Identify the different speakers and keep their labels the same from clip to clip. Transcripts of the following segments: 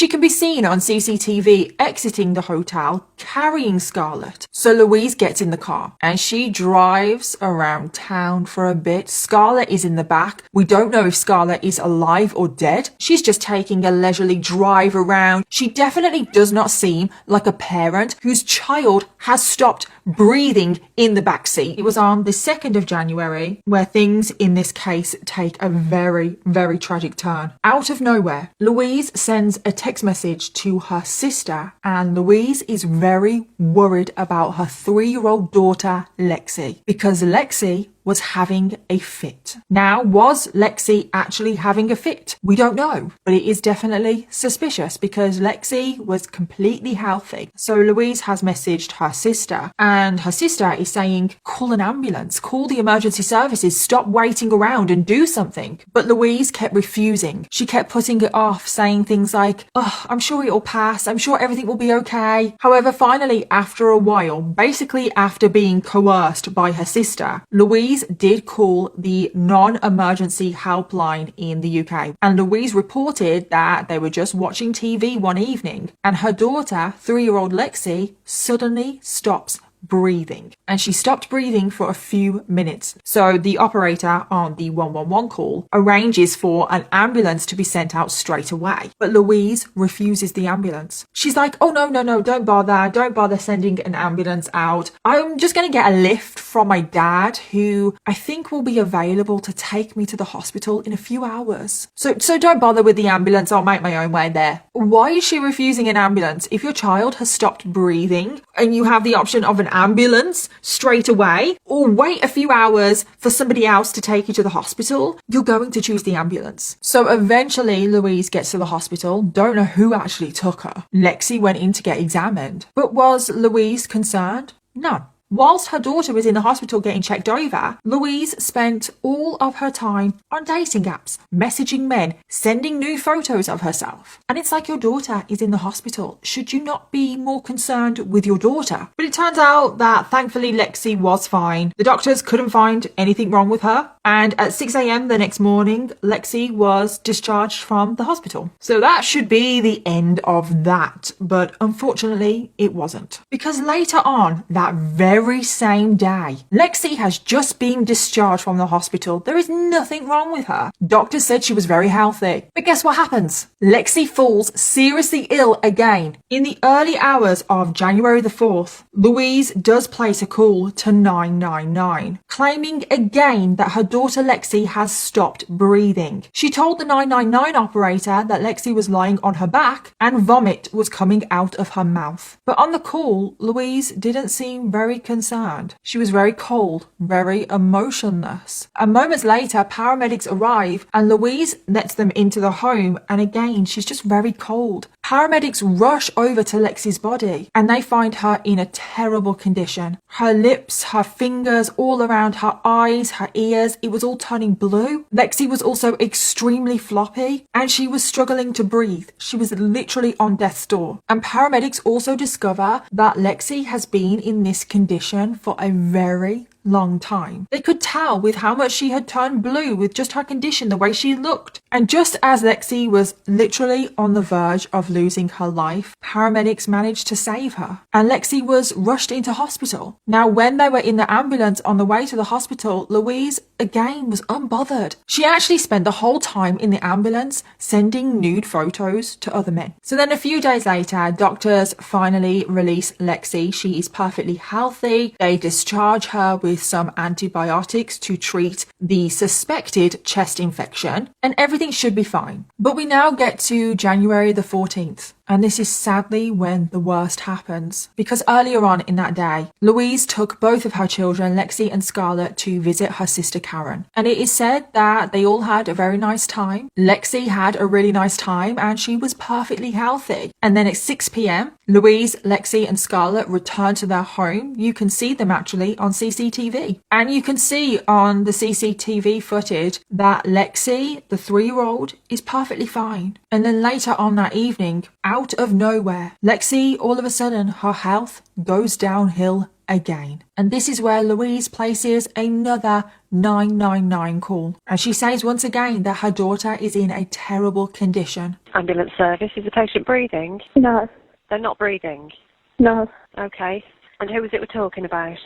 Speaker 1: She can be seen on CCTV exiting the hotel carrying Scarlett. So Louise gets in the car and she drives around town for a bit. Scarlett is in the back. We don't know if Scarlett is alive or dead. She's just taking a leisurely drive around. She definitely does not seem like a parent whose child has stopped breathing in the backseat. It was on the 2nd of January where things in this case take a very, very tragic turn. Out of nowhere, Louise sends a text message to her sister, and Louise is very worried about her 3-year-old daughter, Lexi, because Lexi was having a fit. Now, was Lexi actually having a fit? We don't know, but it is definitely suspicious because Lexi was completely healthy. So Louise has messaged her sister, and her sister is saying, call an ambulance, call the emergency services, stop waiting around and do something. But Louise kept refusing. She kept putting it off, saying things like, oh, I'm sure it'll pass, I'm sure everything will be okay. However, finally, after a while, basically after being coerced by her sister, Louise did call the non-emergency helpline in the UK. And Louise reported that they were just watching TV one evening and her daughter, 3-year-old Lexi, suddenly stops breathing, and she stopped breathing for a few minutes. So the operator on the 111 call arranges for an ambulance to be sent out straight away, but Louise refuses the ambulance. She's like, oh no, don't bother sending an ambulance out. I'm just going to get a lift from my dad, who I think will be available to take me to the hospital in a few hours. So don't bother with the ambulance, I'll make my own way there. Why is she refusing an ambulance? If your child has stopped breathing and you have the option of an ambulance straight away, or wait a few hours for somebody else to take you to the hospital, you're going to choose the ambulance. So eventually Louise gets to the hospital. Don't know who actually took her. Lexi went in to get examined. But was Louise concerned? No. Whilst her daughter was in the hospital getting checked over, Louise spent all of her time on dating apps, messaging men, sending new photos of herself. And it's like, your daughter is in the hospital. Should you not be more concerned with your daughter? But it turns out that thankfully Lexi was fine. The doctors couldn't find anything wrong with her. And at 6 a.m. the next morning, Lexi was discharged from the hospital. So that should be the end of that. But unfortunately, it wasn't. Because later on, that very same day, Lexi has just been discharged from the hospital. There is nothing wrong with her. Doctors said she was very healthy. But guess what happens? Lexi falls seriously ill again. In the early hours of January the 4th, Louise does place a call to 999, claiming again that her daughter Lexi has stopped breathing. She told the 999 operator that Lexi was lying on her back and vomit was coming out of her mouth. But on the call, Louise didn't seem very concerned. She was very cold, very emotionless. And moments later, paramedics arrive and Louise lets them into the home, and again, she's just very cold. Paramedics rush over to Lexi's body and they find her in a terrible condition. Her lips, her fingers, all around her eyes, her ears, it was all turning blue. Lexi was also extremely floppy and she was struggling to breathe. She was literally on death's door. And paramedics also discover that Lexi has been in this condition for a very long time. They could tell with how much she had turned blue with just her condition, the way she looked. And just as Lexi was literally on the verge of losing her life, paramedics managed to save her. And Lexi was rushed into hospital. Now, when they were in the ambulance on the way to the hospital, Louise again was unbothered. She actually spent the whole time in the ambulance sending nude photos to other men. So then a few days later, doctors finally release Lexi. She is perfectly healthy. They discharge her with some antibiotics to treat the suspected chest infection, and everything should be fine. But we now get to January the 14th. And this is sadly when the worst happens, because earlier on in that day, Louise took both of her children, Lexi and Scarlett, to visit her sister Karen. And it is said that they all had a very nice time. Lexi had a really nice time and she was perfectly healthy. And then at 6 p.m, Louise, Lexi and Scarlett return to their home. You can see them actually on CCTV. And you can see on the CCTV footage that Lexi, the 3-year-old, is perfectly fine. And then later on that evening, out of nowhere, Lexi, all of a sudden, her health goes downhill again. And this is where Louise places another 999 call. And she says once again that her daughter is in a terrible condition.
Speaker 2: Ambulance service, is the patient breathing?
Speaker 3: No.
Speaker 2: They're not breathing?
Speaker 3: No.
Speaker 2: Okay. And who was it we're talking about?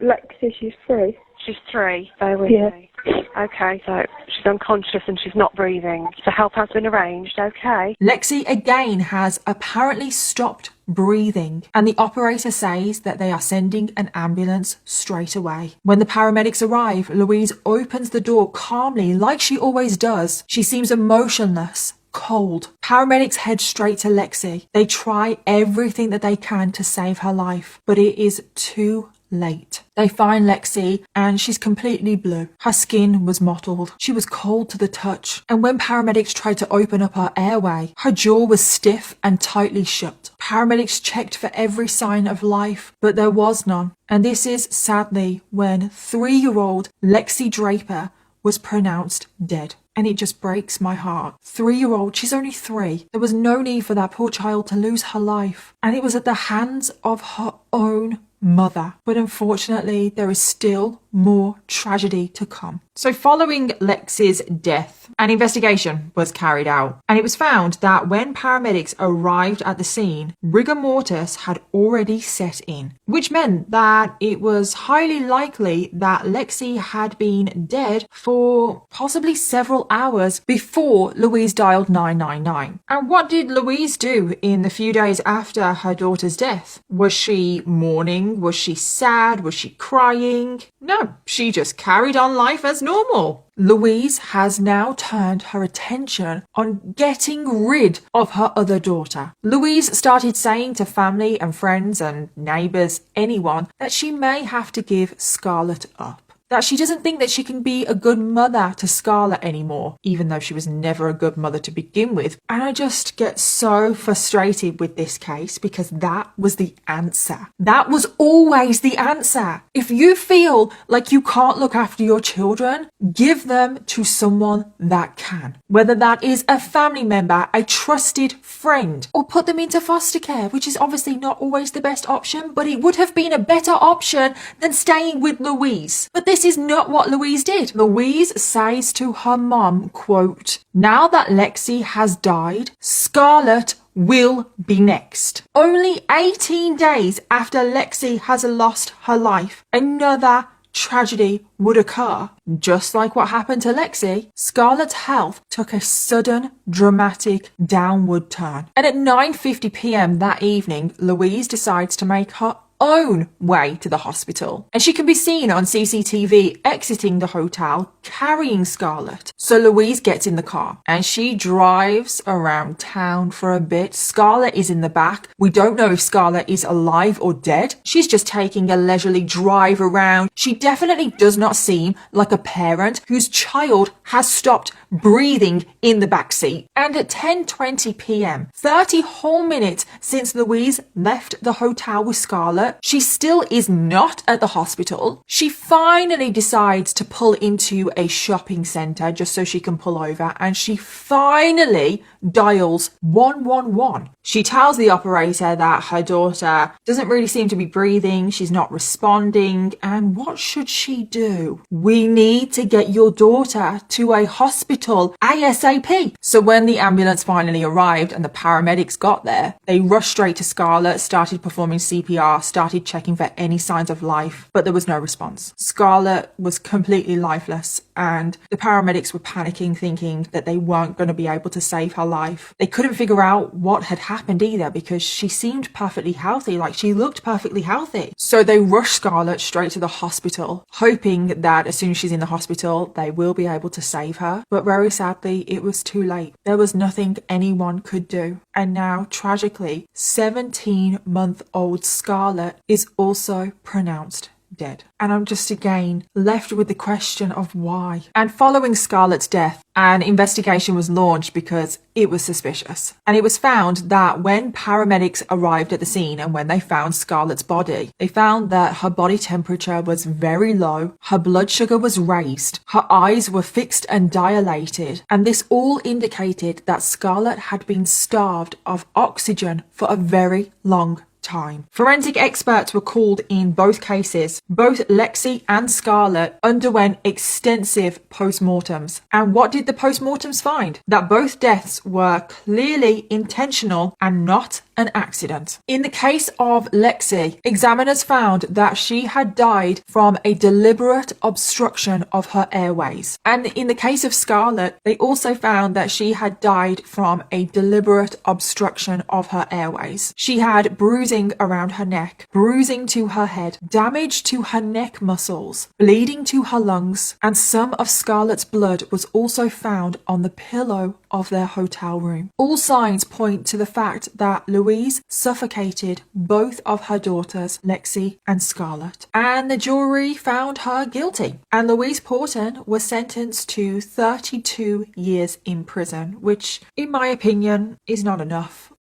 Speaker 3: Lexi, she's 3.
Speaker 2: She's 3. Bear with me. Okay, so she's unconscious and she's not breathing. So help has been arranged, okay?
Speaker 1: Lexi again has apparently stopped breathing, and the operator says that they are sending an ambulance straight away. When the paramedics arrive, Louise opens the door calmly like she always does. She seems emotionless, cold. Paramedics head straight to Lexi. They try everything that they can to save her life, but it is too late. They find Lexi and she's completely blue. Her skin was mottled. She was cold to the touch. And when paramedics tried to open up her airway, her jaw was stiff and tightly shut. Paramedics checked for every sign of life, but there was none. And this is sadly when 3-year-old Lexi Draper was pronounced dead. And it just breaks my heart. 3-year-old, she's only 3. There was no need for that poor child to lose her life. And it was at the hands of her own mother. But unfortunately, there is still more tragedy to come. So following Lexi's death, an investigation was carried out, and it was found that when paramedics arrived at the scene, rigor mortis had already set in, which meant that it was highly likely that Lexi had been dead for possibly several hours before Louise dialed 999. And what did Louise do in the few days after her daughter's death? Was she mourning? Was she sad? Was she crying? No, she just carried on life as normal. Louise has now turned her attention on getting rid of her other daughter. Louise started saying to family and friends and neighbours, anyone, that she may have to give Scarlett up. That she doesn't think that she can be a good mother to Scarlett anymore, even though she was never a good mother to begin with. And I just get so frustrated with this case because that was the answer. That was always the answer. If you feel like you can't look after your children, give them to someone that can. Whether that is a family member, a trusted friend, or put them into foster care, which is obviously not always the best option, but it would have been a better option than staying with Louise. But this is not what Louise did. Louise says to her mom, quote, "Now that Lexi has died, Scarlett will be next." Only 18 days after Lexi has lost her life, another tragedy would occur. Just like what happened to Lexi, Scarlett's health took a sudden, dramatic downward turn. And at 9:50 p.m. that evening, Louise decides to make her own way to the hospital. And she can be seen on CCTV exiting the hotel carrying Scarlett. So Louise gets in the car and she drives around town for a bit. Scarlett is in the back. We don't know if Scarlett is alive or dead. She's just taking a leisurely drive around. She definitely does not seem like a parent whose child has stopped breathing in the back seat. And at 10:20 p.m., 30 whole minutes since Louise left the hotel with Scarlett, she still is not at the hospital. She finally decides to pull into a shopping centre just so she can pull over, and she finally dials 111. She tells the operator that her daughter doesn't really seem to be breathing, she's not responding, and what should she do? "We need to get your daughter to a hospital ASAP." So when the ambulance finally arrived and the paramedics got there, they rushed straight to Scarlett, started performing CPR, started checking for any signs of life, but there was no response. Scarlett was completely lifeless, and the paramedics were panicking, thinking that they weren't going to be able to save her life. They couldn't figure out what had happened either because she seemed perfectly healthy, like she looked perfectly healthy. So they rushed Scarlett straight to the hospital, hoping that as soon as she's in the hospital, they will be able to save her. But very sadly, it was too late. There was nothing anyone could do. And now, tragically, 17-month-old Scarlett is also pronounced dead. And I'm just again left with the question of why. And following Scarlett's death, an investigation was launched because it was suspicious. And it was found that when paramedics arrived at the scene and when they found Scarlett's body, they found that her body temperature was very low, her blood sugar was raised, her eyes were fixed and dilated, and this all indicated that Scarlett had been starved of oxygen for a very long time. Forensic experts were called in both cases. Both Lexi and Scarlett underwent extensive postmortems. And what did the postmortems find? That both deaths were clearly intentional and not an accident. In the case of Lexi, examiners found that she had died from a deliberate obstruction of her airways. And in the case of Scarlett, they also found that she had died from a deliberate obstruction of her airways. She had bruising around her neck, bruising to her head, damage to her neck muscles, bleeding to her lungs, and some of Scarlett's blood was also found on the pillow of their hotel room. All signs point to the fact that Louise suffocated both of her daughters, Lexi and Scarlett, and the jury found her guilty. And Louise Porton was sentenced to 32 years in prison, which, in my opinion, is not enough